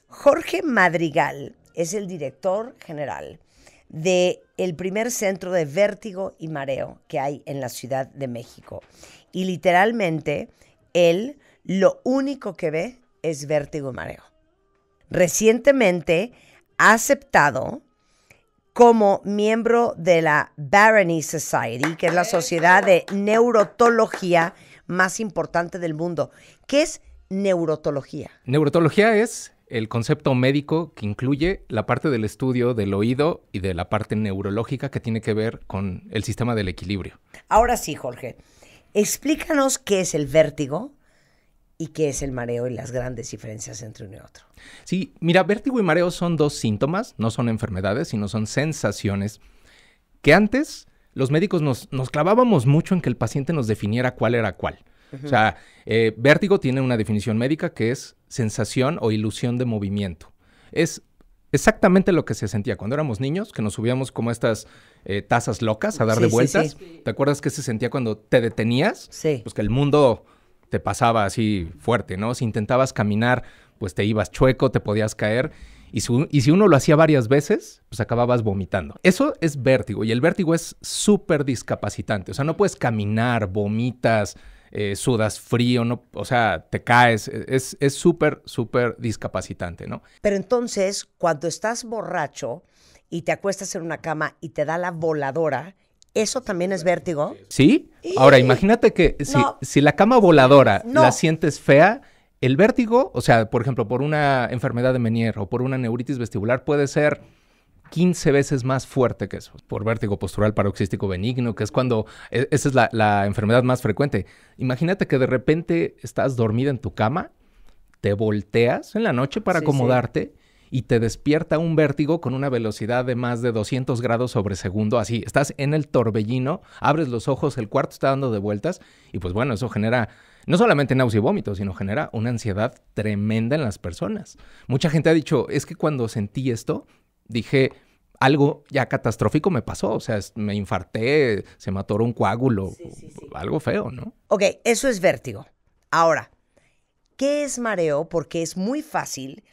Jorge Madrigal es el director general del primer centro de vértigo y mareo que hay en la Ciudad de México. Y literalmente, él lo único que ve es vértigo y mareo. Recientemente ha aceptado como miembro de la Barony Society, que es la sociedad de neurotología más importante del mundo. ¿Qué es neurotología? Neurotología es el concepto médico que incluye la parte del estudio del oído y de la parte neurológica que tiene que ver con el sistema del equilibrio. Ahora sí, Jorge, explícanos qué es el vértigo y qué es el mareo y las grandes diferencias entre uno y otro. Sí, mira, vértigo y mareo son dos síntomas, no son enfermedades, sino son sensaciones que antes los médicos nos clavábamos mucho en que el paciente nos definiera cuál era cuál. O sea, vértigo tiene una definición médica que es sensación o ilusión de movimiento. Es exactamente lo que se sentía cuando éramos niños, que nos subíamos como estas tazas locas a dar de vueltas. Sí. ¿Te acuerdas qué se sentía cuando te detenías? Sí. Pues que el mundo te pasaba así fuerte, ¿no? Si intentabas caminar, pues te ibas chueco, te podías caer. Y si uno lo hacía varias veces, pues acababas vomitando. Eso es vértigo, y el vértigo es súper discapacitante. O sea, no puedes caminar, vomitas, sudas frío, no, o sea, te caes. Es súper, súper discapacitante, ¿no? Pero entonces, cuando estás borracho y te acuestas en una cama y te da la voladora, ¿eso también es vértigo? Sí. Ahora, imagínate que si la cama voladora la sientes fea, el vértigo, o sea, por ejemplo, por una enfermedad de Meniere o por una neuritis vestibular, puede ser 15 veces más fuerte que eso. Por vértigo postural paroxístico benigno, que es cuando, esa es la enfermedad más frecuente. Imagínate que de repente estás dormida en tu cama, te volteas en la noche para acomodarte y te despierta un vértigo con una velocidad de más de 200 grados sobre segundo. Así, estás en el torbellino, abres los ojos, el cuarto está dando de vueltas y pues bueno, eso genera no solamente náusea y vómito, sino genera una ansiedad tremenda en las personas. Mucha gente ha dicho, es que cuando sentí esto, dije, algo ya catastrófico me pasó. O sea, me infarté, se me atoró un coágulo, algo feo, ¿no? Ok, eso es vértigo. Ahora, ¿qué es mareo? Porque es muy fácil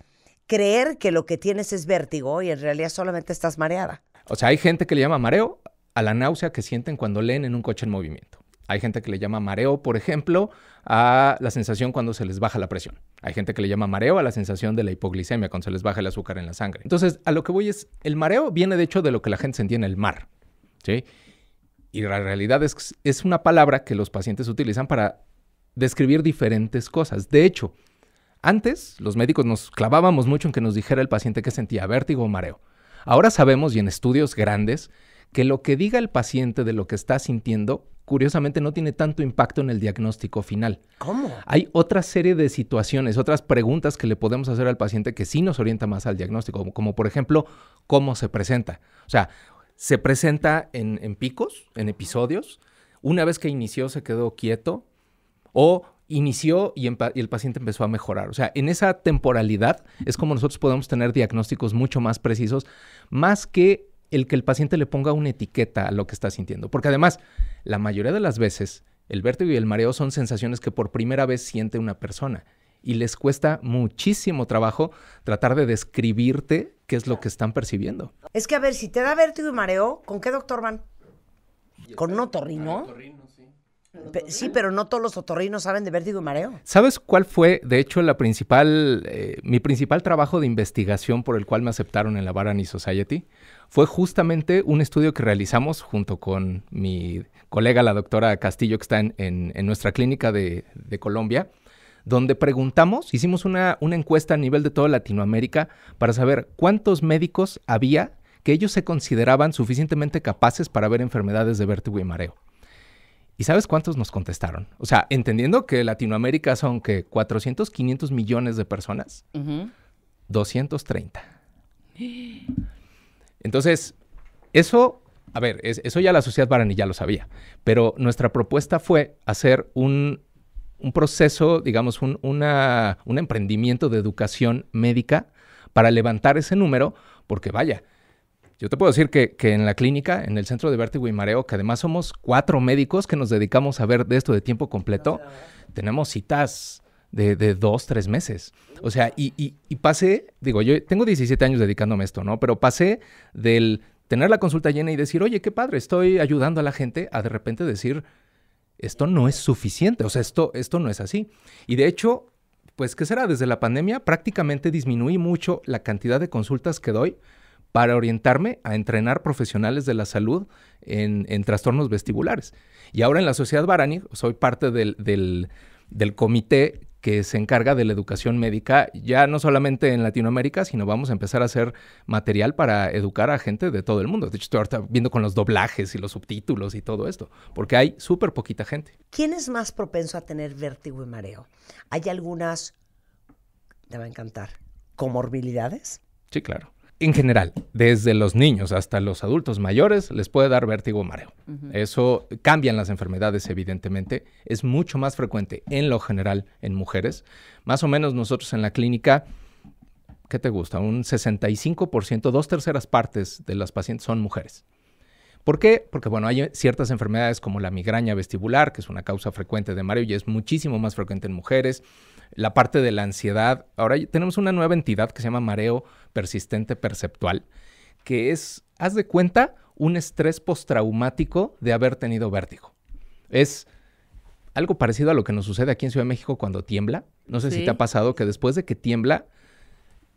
creer que lo que tienes es vértigo y en realidad solamente estás mareada. O sea, hay gente que le llama mareo a la náusea que sienten cuando leen en un coche en movimiento. Hay gente que le llama mareo, por ejemplo, a la sensación cuando se les baja la presión. Hay gente que le llama mareo a la sensación de la hipoglicemia, cuando se les baja el azúcar en la sangre. Entonces, a lo que voy es, el mareo viene de hecho de lo que la gente sentía en el mar, ¿sí? Y la realidad es una palabra que los pacientes utilizan para describir diferentes cosas. De hecho, antes los médicos nos clavábamos mucho en que nos dijera el paciente que sentía vértigo o mareo. Ahora sabemos, y en estudios grandes, que lo que diga el paciente de lo que está sintiendo, curiosamente no tiene tanto impacto en el diagnóstico final. ¿Cómo? Hay otra serie de situaciones, otras preguntas que le podemos hacer al paciente que sí nos orienta más al diagnóstico, como por ejemplo, ¿cómo se presenta? O sea, ¿se presenta en picos, en episodios? ¿Una vez que inició se quedó quieto? ¿O inició y el paciente empezó a mejorar? O sea, en esa temporalidad es como nosotros podemos tener diagnósticos mucho más precisos, más que el que el paciente le ponga una etiqueta a lo que está sintiendo. Porque además, la mayoría de las veces, el vértigo y el mareo son sensaciones que por primera vez siente una persona y les cuesta muchísimo trabajo tratar de describirte qué es lo que están percibiendo. Es que, a ver, si te da vértigo y mareo, ¿con qué doctor van? ¿Con un otorrino? Sí, pero no todos los otorrinos saben de vértigo y mareo. ¿Sabes cuál fue, de hecho, mi principal trabajo de investigación por el cual me aceptaron en la Barony Society? Fue justamente un estudio que realizamos junto con mi colega, la doctora Castillo, que está en nuestra clínica de Colombia, donde hicimos una encuesta a nivel de toda Latinoamérica para saber cuántos médicos había que ellos se consideraban suficientemente capaces para ver enfermedades de vértigo y mareo. ¿Y sabes cuántos nos contestaron? O sea, entendiendo que Latinoamérica son, ¿qué? 400, 500 millones de personas. 230. Entonces, eso ya la Sociedad Barany ya lo sabía. Pero nuestra propuesta fue hacer un proceso, digamos, un emprendimiento de educación médica para levantar ese número, porque vaya, yo te puedo decir que en la clínica, en el Centro de Vértigo y Mareo, que además somos 4 médicos que nos dedicamos a ver de esto de tiempo completo, tenemos citas de 2, 3 meses. O sea, y pasé, digo, yo tengo 17 años dedicándome a esto, ¿no? Pero pasé del tener la consulta llena y decir, oye, qué padre, estoy ayudando a la gente, a de repente decir, esto no es suficiente, o sea, esto no es así. Y de hecho, pues, ¿qué será? Desde la pandemia prácticamente disminuí mucho la cantidad de consultas que doy para orientarme a entrenar profesionales de la salud en trastornos vestibulares. Y ahora en la Sociedad Barani soy parte del comité que se encarga de la educación médica, ya no solamente en Latinoamérica, sino vamos a empezar a hacer material para educar a gente de todo el mundo. De hecho, estoy ahorita viendo con los doblajes y los subtítulos y todo esto, porque hay súper poquita gente. ¿Quién es más propenso a tener vértigo y mareo? ¿Hay algunas, te va a encantar, comorbilidades? Sí, claro. En general, desde los niños hasta los adultos mayores, les puede dar vértigo o mareo. Eso cambian las enfermedades, evidentemente. Es mucho más frecuente, en lo general, en mujeres. Más o menos nosotros en la clínica, ¿qué te gusta? Un 65%, 2/3 partes de las pacientes son mujeres. ¿Por qué? Porque, bueno, hay ciertas enfermedades como la migraña vestibular, que es una causa frecuente de mareo y es muchísimo más frecuente en mujeres. La parte de la ansiedad. Ahora tenemos una nueva entidad que se llama mareo persistente perceptual, que es, haz de cuenta, un estrés postraumático de haber tenido vértigo. Es algo parecido a lo que nos sucede aquí en Ciudad de México cuando tiembla. No sé si te ha pasado que después de que tiembla,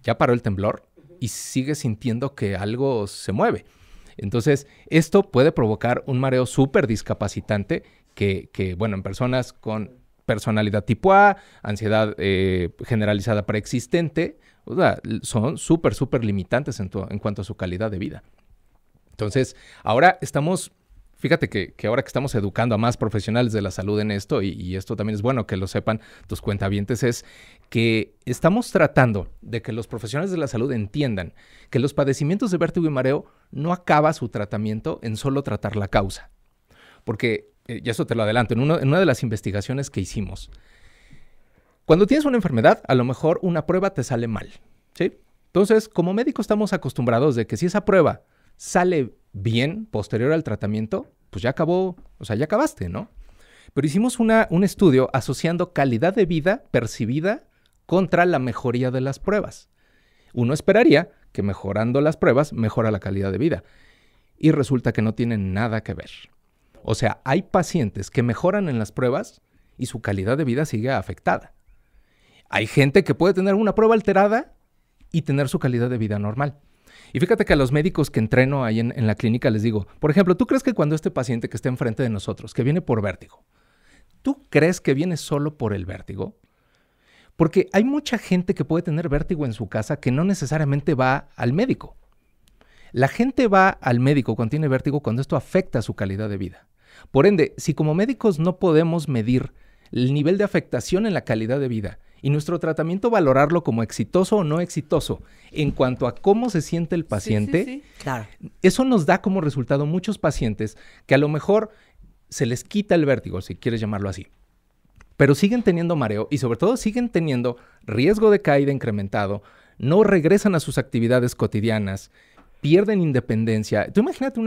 ya paró el temblor y sigues sintiendo que algo se mueve. Entonces, esto puede provocar un mareo súper discapacitante que, bueno, en personas con personalidad tipo A, ansiedad generalizada preexistente, o sea, son súper limitantes en cuanto a su calidad de vida. Entonces, ahora fíjate que ahora que estamos educando a más profesionales de la salud en esto, y esto también es bueno que lo sepan tus cuentavientes, es que estamos tratando de que los profesionales de la salud entiendan que los padecimientos de vértigo y mareo no acaba su tratamiento en solo tratar la causa. Porque, y eso te lo adelanto, en una de las investigaciones que hicimos, cuando tienes una enfermedad, a lo mejor una prueba te sale mal, ¿sí? Entonces, como médicos estamos acostumbrados de que si esa prueba sale bien posterior al tratamiento, pues ya acabó, o sea, ya acabaste, ¿no? Pero hicimos un estudio asociando calidad de vida percibida contra la mejoría de las pruebas. Uno esperaría que mejorando las pruebas mejora la calidad de vida. Y resulta que no tienen nada que ver. O sea, hay pacientes que mejoran en las pruebas y su calidad de vida sigue afectada. Hay gente que puede tener una prueba alterada y tener su calidad de vida normal. Y fíjate que a los médicos que entreno ahí en la clínica les digo, por ejemplo, ¿tú crees que cuando este paciente que está enfrente de nosotros, que viene por vértigo, ¿tú crees que viene solo por el vértigo? Porque hay mucha gente que puede tener vértigo en su casa que no necesariamente va al médico. La gente va al médico cuando tiene vértigo cuando esto afecta su calidad de vida. Por ende, si como médicos no podemos medir el nivel de afectación en la calidad de vida y nuestro tratamiento valorarlo como exitoso o no exitoso en cuanto a cómo se siente el paciente, Claro. Eso nos da como resultado muchos pacientes que a lo mejor se les quita el vértigo, si quieres llamarlo así, pero siguen teniendo mareo y sobre todo siguen teniendo riesgo de caída incrementado, no regresan a sus actividades cotidianas, pierden independencia. Tú imagínate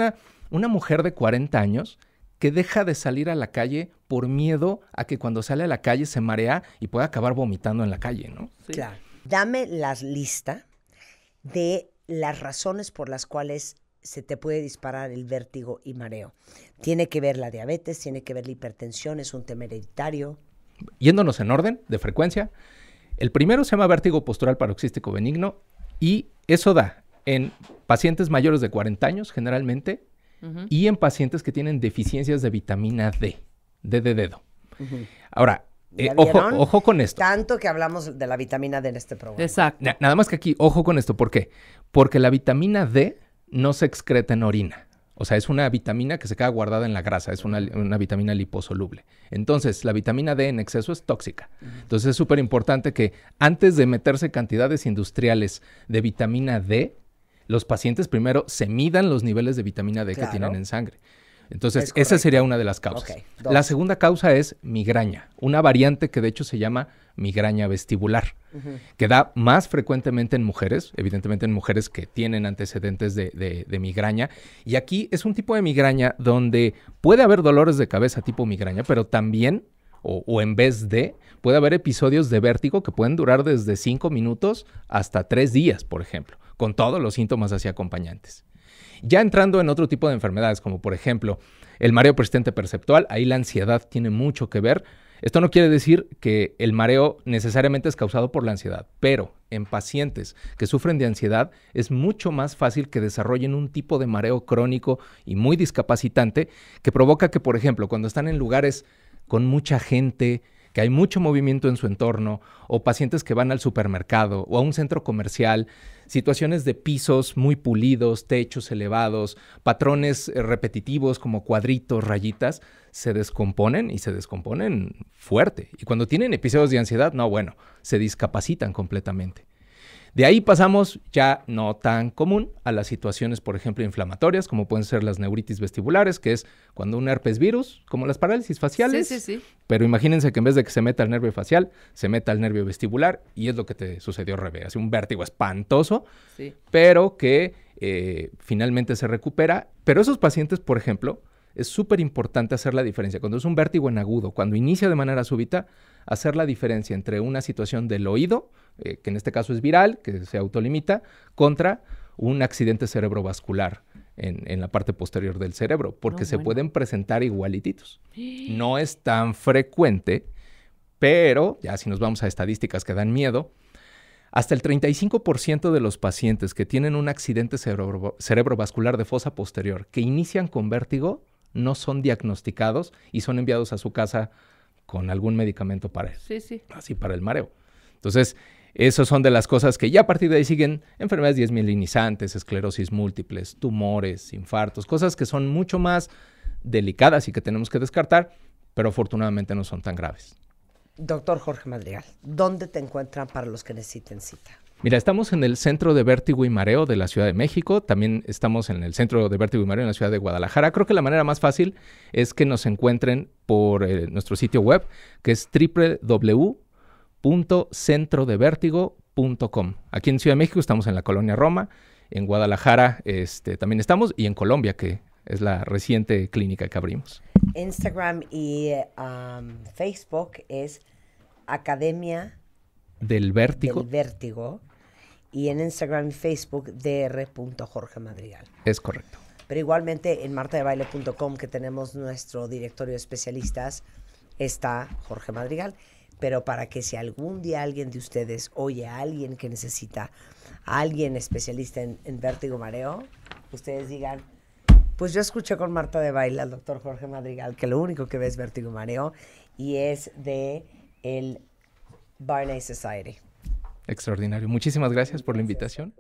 una mujer de 40 años que deja de salir a la calle por miedo a que cuando sale a la calle se marea y pueda acabar vomitando en la calle, ¿no? Sí. Claro. Dame la lista de las razones por las cuales se te puede disparar el vértigo y mareo. Tiene que ver la diabetes, tiene que ver la hipertensión, es un tema hereditario. Yéndonos en orden de frecuencia, el primero se llama vértigo postural paroxístico benigno y eso da en pacientes mayores de 40 años generalmente y en pacientes que tienen deficiencias de vitamina D, D de dedo. Ahora, ojo con esto. Tanto que hablamos de la vitamina D en este programa. Exacto. Nada más que aquí, ojo con esto. ¿Por qué? Porque la vitamina D no se excreta en orina. O sea, es una vitamina que se queda guardada en la grasa, es una vitamina liposoluble. Entonces, la vitamina D en exceso es tóxica. Entonces, es súper importante que antes de meterse cantidades industriales de vitamina D, los pacientes primero se midan los niveles de vitamina D que tienen en sangre. Entonces, esa sería una de las causas. Okay, la segunda causa es migraña, una variante que de hecho se llama migraña vestibular, que da más frecuentemente en mujeres, evidentemente en mujeres que tienen antecedentes de migraña. Y aquí es un tipo de migraña donde puede haber dolores de cabeza tipo migraña, pero también o en vez de, puede haber episodios de vértigo que pueden durar desde 5 minutos hasta 3 días, por ejemplo, con todos los síntomas así acompañantes. Ya entrando en otro tipo de enfermedades, como por ejemplo el mareo persistente perceptual, ahí la ansiedad tiene mucho que ver. Esto no quiere decir que el mareo necesariamente es causado por la ansiedad, pero en pacientes que sufren de ansiedad es mucho más fácil que desarrollen un tipo de mareo crónico y muy discapacitante que provoca que, por ejemplo, cuando están en lugares con mucha gente, que hay mucho movimiento en su entorno, o pacientes que van al supermercado o a un centro comercial, situaciones de pisos muy pulidos, techos elevados, patrones repetitivos como cuadritos, rayitas, se descomponen y se descomponen fuerte. Y cuando tienen episodios de ansiedad, no, bueno, se discapacitan completamente. De ahí pasamos, ya no tan común, a las situaciones, por ejemplo, inflamatorias, como pueden ser las neuritis vestibulares, que es cuando un herpes virus, como las parálisis faciales, sí. Pero imagínense que en vez de que se meta al nervio facial, se meta al nervio vestibular, y es lo que te sucedió, Rebe. Hace un vértigo espantoso, sí, pero que finalmente se recupera. Pero esos pacientes, por ejemplo, es súper importante hacer la diferencia. Cuando es un vértigo en agudo, cuando inicia de manera súbita, hacer la diferencia entre una situación del oído, que en este caso es viral, que se autolimita, contra un accidente cerebrovascular en la parte posterior del cerebro, porque se pueden presentar igualititos. No es tan frecuente, pero ya si nos vamos a estadísticas que dan miedo, hasta el 35% de los pacientes que tienen un accidente cerebrovascular de fosa posterior que inician con vértigo no son diagnosticados y son enviados a su casa con algún medicamento para él. Sí. Así para el mareo. Entonces, esas son de las cosas que ya a partir de ahí siguen enfermedades desmielinizantes, esclerosis múltiples, tumores, infartos, cosas que son mucho más delicadas y que tenemos que descartar, pero afortunadamente no son tan graves. Doctor Jorge Madrigal, ¿dónde te encuentran para los que necesiten cita? Mira, estamos en el Centro de Vértigo y Mareo de la Ciudad de México. También estamos en el Centro de Vértigo y Mareo en la Ciudad de Guadalajara. Creo que la manera más fácil es que nos encuentren por nuestro sitio web, que es www.centrodevértigo.com. Aquí en Ciudad de México estamos en la Colonia Roma. En Guadalajara también estamos. Y en Colombia, que es la reciente clínica que abrimos. Instagram y Facebook es Academia del Vértigo. Y en Instagram y Facebook Dr. Madrigal. Es correcto. Pero igualmente en martadebaile.com, que tenemos nuestro directorio de especialistas, está Jorge Madrigal. Pero para que si algún día alguien de ustedes oye a alguien que necesita a alguien especialista en vértigo mareo, ustedes digan, pues yo escuché con Marta de Baile al doctor Jorge Madrigal que lo único que ve es vértigo y mareo y es de el Barney Society. Extraordinario. Muchísimas gracias por la invitación.